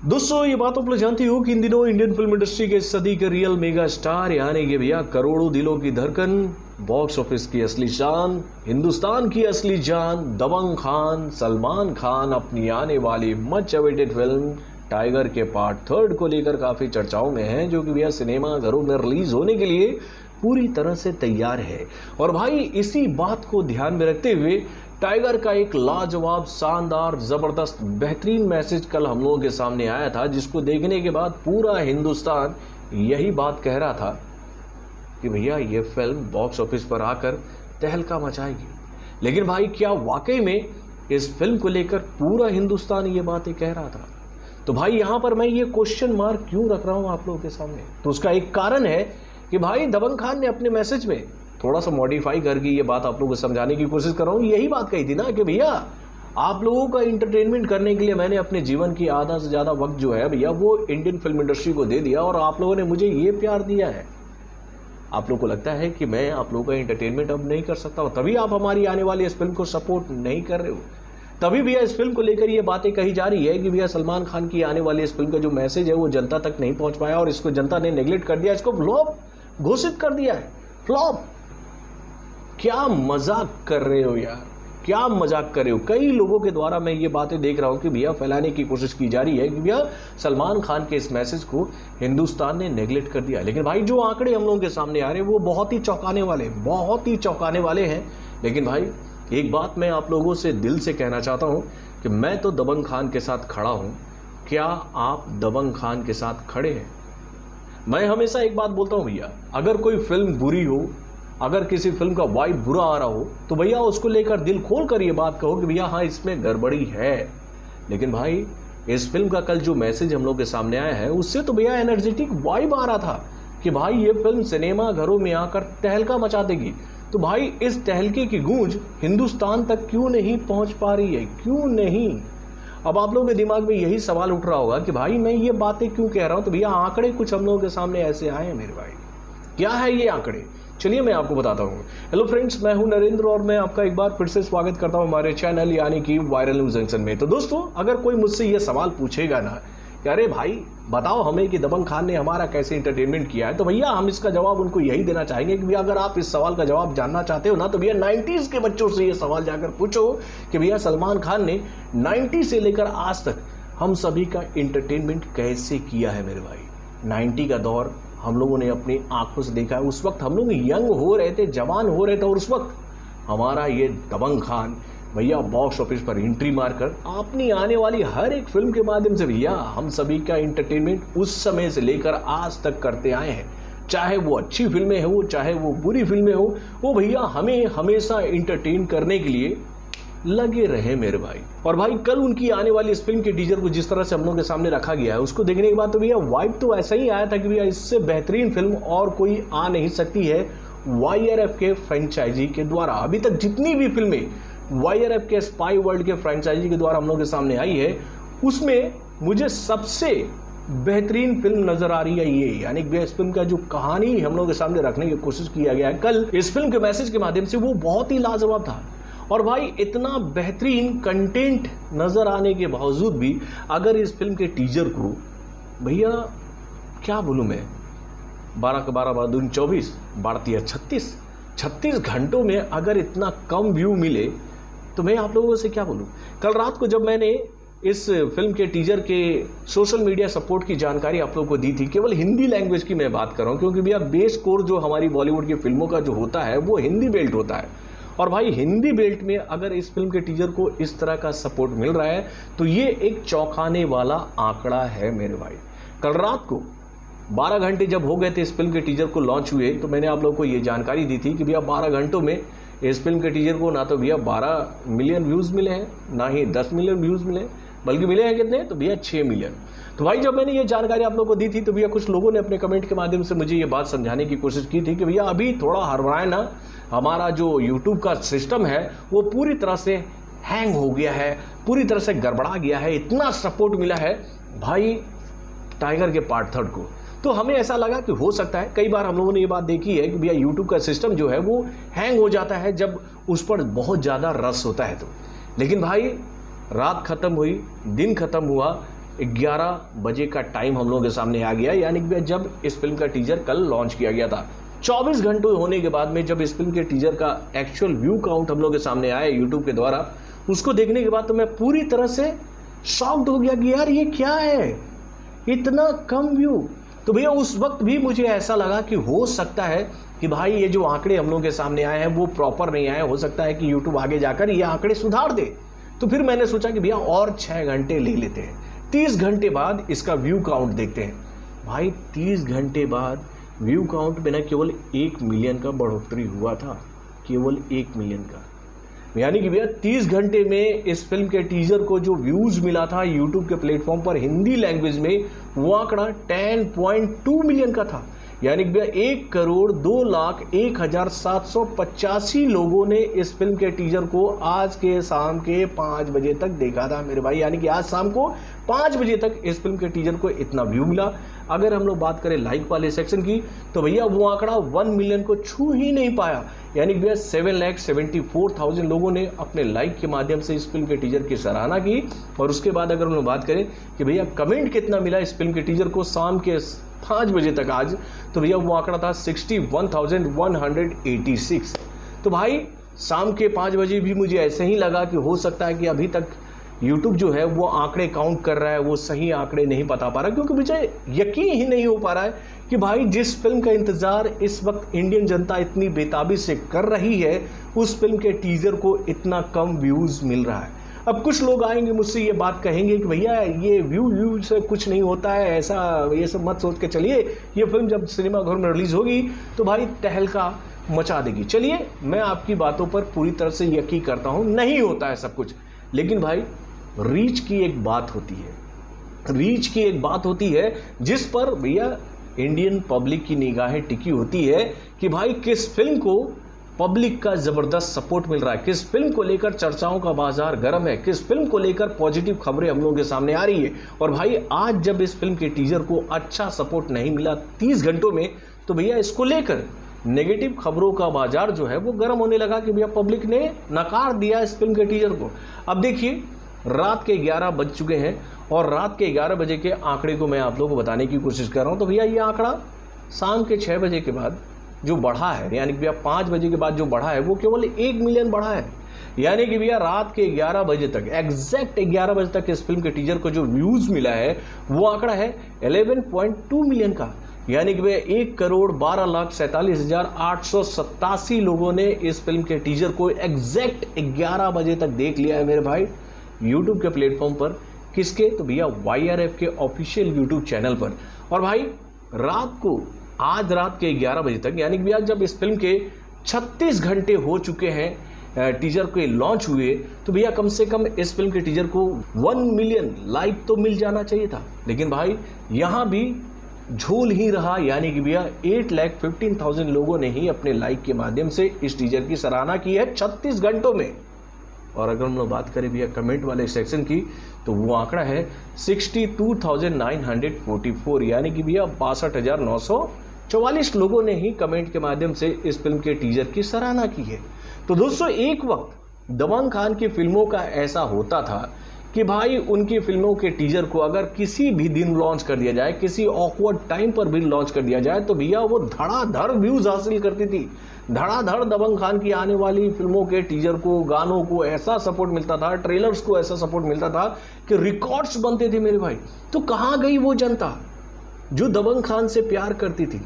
दोस्तों ये बात आप लोग जानती हो कि इन दिनों इंडियन फिल्म इंडस्ट्री के सदी के रियल मेगा स्टार यानी कि भैया करोड़ों दिलों की धड़कन, बॉक्स ऑफिस की असली शान, हिंदुस्तान की असली जान दबंग खान सलमान खान अपनी आने वाली मच अवेटेड फिल्म टाइगर के पार्ट 3 को लेकर काफी चर्चाओं में है, जो कि भैया सिनेमा घरों में रिलीज होने के लिए पूरी तरह से तैयार है। और भाई इसी बात को ध्यान में रखते हुए टाइगर का एक लाजवाब, शानदार, जबरदस्त, बेहतरीन मैसेज कल हम लोगों के सामने आया था, जिसको देखने के बाद पूरा हिंदुस्तान यही बात कह रहा था कि भैया ये फिल्म बॉक्स ऑफिस पर आकर तहलका मचाएगी। लेकिन भाई क्या वाकई में इस फिल्म को लेकर पूरा हिंदुस्तान ये बातें कह रहा था? तो भाई यहां पर मैं ये क्वेश्चन मार्क क्यों रख रहा हूं आप लोगों के सामने? तो उसका एक कारण है कि भाई दबंग खान ने अपने मैसेज में थोड़ा सा मॉडिफाई करके ये बात आप लोगों को समझाने की कोशिश कर रहा हूं। यही बात कही थी ना कि भैया आप लोगों का इंटरटेनमेंट करने के लिए मैंने अपने जीवन की आधा से ज्यादा वक्त जो है भैया वो इंडियन फिल्म इंडस्ट्री को दे दिया, और आप लोगों ने मुझे ये प्यार दिया है। आप लोगों को लगता है कि मैं आप लोगों का इंटरटेनमेंट अब नहीं कर सकता हूं, तभी आप हमारी आने वाली इस फिल्म को सपोर्ट नहीं कर रहे हो। तभी भैया इस फिल्म को लेकर ये बातें कही जा रही है कि भैया सलमान खान की आने वाली इस फिल्म का जो मैसेज है वो जनता तक नहीं पहुंच पाया, और इसको जनता ने नेग्लेक्ट कर दिया, इसको फ्लॉप घोषित कर दिया है। फ्लॉप? क्या मजाक कर रहे हो यार, क्या मजाक कर रहे हो? कई लोगों के द्वारा मैं ये बातें देख रहा हूं कि भैया फैलाने की कोशिश की जा रही है कि भैया सलमान खान के इस मैसेज को हिंदुस्तान ने नेग्लेक्ट कर दिया। लेकिन भाई जो आंकड़े हम लोगों के सामने आ रहे हैं वो बहुत ही चौंकाने वाले हैं। लेकिन भाई एक बात मैं आप लोगों से दिल से कहना चाहता हूं कि मैं तो दबंग खान के साथ खड़ा हूं। क्या आप दबंग खान के साथ खड़े हैं? मैं हमेशा एक बात बोलता हूं भैया, अगर कोई फिल्म बुरी हो, अगर किसी फिल्म का वाइब बुरा आ रहा हो, तो भैया उसको लेकर दिल खोल कर ये बात कहो कि भैया हाँ इसमें गड़बड़ी है। लेकिन भाई इस फिल्म का कल जो मैसेज हम लोग के सामने आया है उससे तो भैया एनर्जेटिक वाइब आ रहा था कि भाई ये फिल्म सिनेमा घरों में आकर तहलका मचा देगी। तो भाई इस तहलके की गूंज हिंदुस्तान तक क्यों नहीं पहुंच पा रही है? क्यों नहीं? अब आप लोगों के दिमाग में यही सवाल उठ रहा होगा कि भाई मैं ये बातें क्यों कह रहा हूं। तो भैया आंकड़े कुछ हम लोगों के सामने ऐसे आए हैं मेरे भाई। क्या है ये आंकड़े? चलिए मैं आपको बताता हूं। हेलो फ्रेंड्स, मैं हूं नरेंद्र और मैं आपका एक बार फिर से स्वागत करता हूं हमारे चैनल यानी कि वायरल न्यूज जंक्शन में। तो दोस्तों अगर कोई मुझसे ये सवाल पूछेगा ना कि अरे भाई बताओ हमें कि दबंग खान ने हमारा कैसे इंटरटेनमेंट किया है, तो भैया हम इसका जवाब उनको यही देना चाहेंगे कि भैया अगर आप इस सवाल का जवाब जानना चाहते हो ना, तो भैया 90s के बच्चों से ये सवाल जाकर पूछो कि भैया सलमान खान ने 90 से लेकर आज तक हम सभी का इंटरटेनमेंट कैसे किया है मेरे भाई। 90 का दौर हम लोगों ने अपनी आंखों से देखा है। उस वक्त हम लोग यंग हो रहे थे, जवान हो रहे थे, और उस वक्त हमारा ये दबंग खान भैया बॉक्स ऑफिस पर एंट्री मारकर अपनी आने वाली हर एक फिल्म के माध्यम से भैया हम सभी का इंटरटेनमेंट उस समय से लेकर आज तक करते आए हैं। चाहे वो अच्छी फिल्में हो, चाहे वो बुरी फिल्में हो, वो भैया हमें हमेशा इंटरटेन करने के लिए लगे रहे मेरे भाई। और भाई कल उनकी आने वाली इस फिल्म के टीजर को जिस तरह से हम लोगों के सामने रखा गया है, उसको देखने के बाद तो भैया वाइब तो ऐसा ही आया था कि भैया इससे बेहतरीन फिल्म और कोई आ नहीं सकती है वाईआरएफ के फ्रेंचाइजी के द्वारा। अभी तक जितनी भी फिल्में वाईआरएफ के स्पाई वर्ल्ड के फ्रेंचाइजी के द्वारा हम लोगों के सामने आई है, उसमें मुझे सबसे बेहतरीन फिल्म नजर आ रही है ये, यानी कि इस फिल्म का जो कहानी हम लोगों के सामने रखने की कोशिश किया गया है कल इस फिल्म के मैसेज के माध्यम से, वो बहुत ही लाजवाब था। और भाई इतना बेहतरीन कंटेंट नजर आने के बावजूद भी अगर इस फिल्म के टीजर को भैया क्या बोलूं मैं, 12 के 12 12 दूनी 24 12 36 घंटों में अगर इतना कम व्यू मिले तो मैं आप लोगों से क्या बोलूं। कल रात को जब मैंने इस फिल्म के टीजर के सोशल मीडिया सपोर्ट की जानकारी आप लोगों को दी थी, केवल हिंदी लैंग्वेज की मैं बात कर रहा हूं, क्योंकि भैया बेस कोर जो हमारी बॉलीवुड की फिल्मों का जो होता है वो हिंदी बेल्ट होता है। और भाई हिंदी बेल्ट में अगर इस फिल्म के टीजर को इस तरह का सपोर्ट मिल रहा है तो ये एक चौंकाने वाला आंकड़ा है मेरे भाई। कल रात को 12 घंटे जब हो गए थे इस फिल्म के टीजर को लॉन्च हुए, तो मैंने आप लोगों को ये जानकारी दी थी कि भैया 12 घंटों में इस फिल्म के टीजर को ना तो भैया 12 मिलियन व्यूज मिले हैं, ना ही 10 मिलियन व्यूज मिले, बल्कि मिले हैं कितने? तो भैया 6 मिलियन। तो भाई जब मैंने ये जानकारी आप लोगों को दी थी तो भैया कुछ लोगों ने अपने कमेंट के माध्यम से मुझे ये बात समझाने की कोशिश की थी कि भैया अभी थोड़ा हड़बड़ाए ना, हमारा जो यूट्यूब का सिस्टम है वो पूरी तरह से हैंग हो गया है, पूरी तरह से गड़बड़ा गया है, इतना सपोर्ट मिला है भाई टाइगर के पार्ट 3 को। तो हमें ऐसा लगा कि हो सकता है, कई बार हम लोगों ने ये बात देखी है कि भैया यूट्यूब का सिस्टम जो है वो हैंग हो जाता है जब उस पर बहुत ज़्यादा रस होता है तो। लेकिन भाई रात खत्म हुई, दिन खत्म हुआ, 11 बजे का टाइम हम लोगों के सामने आ गया, यानी कि जब इस फिल्म का टीजर कल लॉन्च किया गया था। 24 घंटे होने के बाद में जब इस फिल्म के टीजर का एक्चुअल व्यू काउंट हम लोग के सामने आया यूट्यूब के द्वारा, उसको देखने के बाद तो मैं पूरी तरह से शॉक्ड हो गया कि यार ये क्या है, इतना कम व्यू। तो भैया उस वक्त भी मुझे ऐसा लगा कि हो सकता है कि भाई ये जो आंकड़े हम लोग के सामने आए हैं वो प्रॉपर नहीं आए, हो सकता है कि यूट्यूब आगे जाकर ये आंकड़े सुधार दे। तो फिर मैंने सोचा कि भैया और 6 घंटे ले लेते हैं, 30 घंटे बाद इसका व्यू काउंट देखते हैं। भाई 30 घंटे बाद व्यू काउंट में ना केवल 1 मिलियन का बढ़ोतरी हुआ था, केवल 1 मिलियन का। यानी कि भैया 30 घंटे में इस फिल्म के टीजर को जो व्यूज मिला था यूट्यूब के प्लेटफॉर्म पर हिंदी लैंग्वेज में, वो आंकड़ा 10.2 मिलियन का था। यानी कि भैया 1,02,01,785 लोगों ने इस फिल्म के टीजर को आज के शाम के 5 बजे तक देखा था मेरे भाई। यानी कि आज शाम को 5 बजे तक इस फिल्म के टीजर को इतना व्यू मिला। अगर हम लोग बात करें लाइक वाले सेक्शन की, तो भैया वो आंकड़ा 1 मिलियन को छू ही नहीं पाया। यानी कि भैया 7,74,000 लोगों ने अपने लाइक के माध्यम से इस फिल्म के टीजर की सराहना की। और उसके बाद अगर हम लोग बात करें कि भैया कमेंट कितना मिला इस फिल्म के टीजर को शाम के 5 बजे तक आज, तो भैया वो आंकड़ा था 61,186। तो भाई शाम के 5 बजे भी मुझे ऐसे ही लगा कि हो सकता है कि अभी तक YouTube जो है वो आंकड़े काउंट कर रहा है, वो सही आंकड़े नहीं बता पा रहा, क्योंकि मुझे यकीन ही नहीं हो पा रहा है कि भाई जिस फिल्म का इंतजार इस वक्त इंडियन जनता इतनी बेताबी से कर रही है, उस फिल्म के टीजर को इतना कम व्यूज मिल रहा है। अब कुछ लोग आएंगे मुझसे ये बात कहेंगे कि भैया ये व्यू से कुछ नहीं होता है, ऐसा ये सब मत सोच के चलिए, ये फिल्म जब सिनेमाघर में रिलीज होगी तो भाई तहलका मचा देगी। चलिए मैं आपकी बातों पर पूरी तरह से यकीन करता हूँ, नहीं होता है सब कुछ, लेकिन भाई रीच की एक बात होती है, रीच की एक बात होती है जिस पर भैया इंडियन पब्लिक की निगाहें टिकी होती है कि भाई किस फिल्म को पब्लिक का जबरदस्त सपोर्ट मिल रहा है, किस फिल्म को लेकर चर्चाओं का बाजार गर्म है, किस फिल्म को लेकर पॉजिटिव खबरें हम लोगों के सामने आ रही है। और भाई आज जब इस फिल्म के टीजर को अच्छा सपोर्ट नहीं मिला 30 घंटों में, तो भैया इसको लेकर नेगेटिव खबरों का बाजार जो है वो गर्म होने लगा कि भैया पब्लिक ने नकार दिया इस फिल्म के टीजर को। अब देखिए रात के 11 बज चुके हैं और रात के 11 बजे के आंकड़े को मैं आप लोगों को बताने की कोशिश कर रहा हूं। तो भैया ये आंकड़ा शाम के 6 बजे के बाद जो बढ़ा है, यानी कि भैया 5 बजे के बाद जो बढ़ा है वो केवल 1 मिलियन बढ़ा है। यानी कि भैया रात के 11 बजे तक, एग्जैक्ट 11 बजे तक इस फिल्म के टीजर को जो व्यूज मिला है वो आंकड़ा है 11.2 मिलियन का। यानी कि भैया 1,12,47,887 लोगों ने इस फिल्म के टीजर को एग्जैक्ट 11 बजे तक देख लिया है मेरे भाई यूट्यूब के प्लेटफॉर्म पर। किसके? तो भैया YRF के ऑफिशियल यूट्यूब चैनल पर। और भाई रात को, आज रात के 11 बजे तक, यानी कि भैया जब इस फिल्म के 36 घंटे हो चुके हैं टीजर के लॉन्च हुए, तो भैया कम से कम इस फिल्म के टीजर को 1 मिलियन लाइक तो मिल जाना चाहिए था। लेकिन भाई यहां भी झोल ही रहा, यानी कि भैया 8,15,000 लोगों ने ही अपने लाइक के माध्यम से इस टीजर की सराहना की है 36 घंटों में। और अगर हम लोग बात करें भैया कमेंट वाले सेक्शन की, तो वो आंकड़ा है 62,944, यानी कि भैया 62,944 लोगों ने ही कमेंट के माध्यम से इस फिल्म के टीजर की सराहना की है। तो दोस्तों एक वक्त दबंग खान की फिल्मों का ऐसा होता था कि भाई उनकी फिल्मों के टीजर को अगर किसी भी दिन लॉन्च कर दिया जाए, किसी ऑकवर्ड टाइम पर भी लॉन्च कर दिया जाए, तो भैया वो धड़ाधड़ व्यूज हासिल करती थी। धड़ाधड़ दबंग खान की आने वाली फिल्मों के टीजर को, गानों को ऐसा सपोर्ट मिलता था, ट्रेलर्स को ऐसा सपोर्ट मिलता था कि रिकॉर्ड्स बनते थे मेरे भाई। तो कहाँ गई वो जनता जो दबंग खान से प्यार करती थी?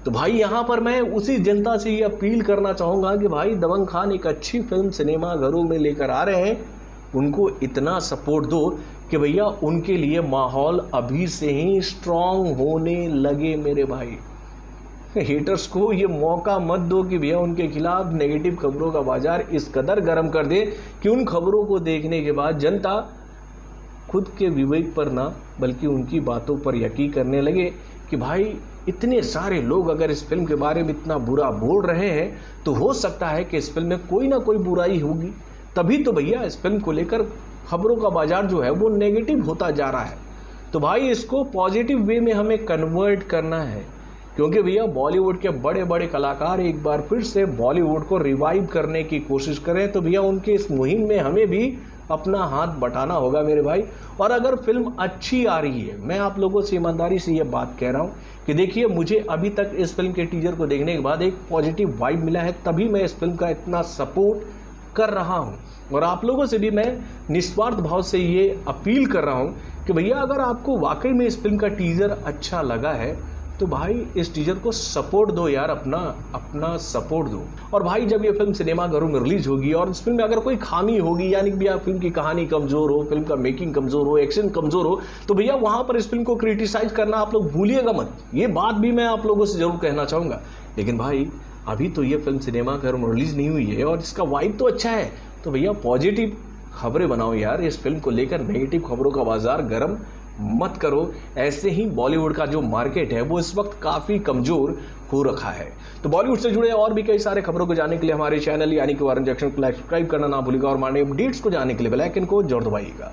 तो भाई यहाँ पर मैं उसी जनता से ये अपील करना चाहूँगा कि भाई दबंग खान एक अच्छी फिल्म सिनेमा घरों में लेकर आ रहे हैं, उनको इतना सपोर्ट दो कि भैया उनके लिए माहौल अभी से ही स्ट्रांग होने लगे मेरे भाई। हेटर्स को ये मौका मत दो कि भैया उनके खिलाफ नेगेटिव खबरों का बाजार इस कदर गर्म कर दे कि उन खबरों को देखने के बाद जनता खुद के विवेक पर ना बल्कि उनकी बातों पर यकीन करने लगे कि भाई इतने सारे लोग अगर इस फिल्म के बारे में इतना बुरा बोल रहे हैं, तो हो सकता है कि इस फिल्म में कोई ना कोई बुराई होगी। तभी तो भैया इस फिल्म को लेकर खबरों का बाजार जो है वो नेगेटिव होता जा रहा है। तो भाई इसको पॉजिटिव वे में हमें कन्वर्ट करना है, क्योंकि भैया बॉलीवुड के बड़े बड़े कलाकार एक बार फिर से बॉलीवुड को रिवाइव करने की कोशिश करें। तो भैया उनके इस मुहिम में हमें भी अपना हाथ बटाना होगा मेरे भाई। और अगर फिल्म अच्छी आ रही है, मैं आप लोगों से ईमानदारी से ये बात कह रहा हूँ कि देखिए, मुझे अभी तक इस फिल्म के टीजर को देखने के बाद एक पॉजिटिव वाइब मिला है, तभी मैं इस फिल्म का इतना सपोर्ट कर रहा हूँ। और आप लोगों से भी मैं निस्वार्थ भाव से ये अपील कर रहा हूँ कि भैया, अगर आपको वाकई में इस फिल्म का टीजर अच्छा लगा है तो भाई इस टीजर को सपोर्ट दो यार, अपना सपोर्ट दो। और भाई, जब ये फिल्म सिनेमाघरों में रिलीज होगी और इस फिल्म में अगर कोई खामी होगी, यानी कि भैया फिल्म की कहानी कमजोर हो, फिल्म का मेकिंग कमजोर हो, एक्शन कमजोर हो, तो भैया वहां पर इस फिल्म को क्रिटिसाइज करना आप लोग भूलिएगा मत। ये बात भी मैं आप लोगों से जरूर कहना चाहूंगा। लेकिन भाई, अभी तो ये फिल्म सिनेमाघरों में रिलीज नहीं हुई है और इसका वाइब तो अच्छा है, तो भैया पॉजिटिव खबरें बनाओ यार इस फिल्म को लेकर। नेगेटिव खबरों का बाजार गर्म मत करो। ऐसे ही बॉलीवुड का जो मार्केट है वो इस वक्त काफी कमजोर हो रखा है। तो बॉलीवुड से जुड़े और भी कई सारे खबरों को जानने के लिए हमारे चैनल यानी कि वारन जंक्शन को सब्सक्राइब करना ना भूलिएगा और हमारे अपडेट्स को जानने के लिए बेल आइकन को जरूर दबाइएगा।